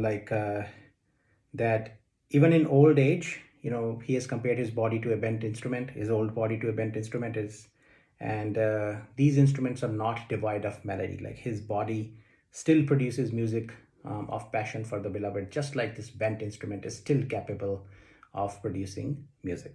like that even in old age, he has compared his body to a bent instrument, his old body to a bent instrument and these instruments are not devoid of melody. Like his body still produces music of passion for the beloved, just like this bent instrument is still capable of producing music.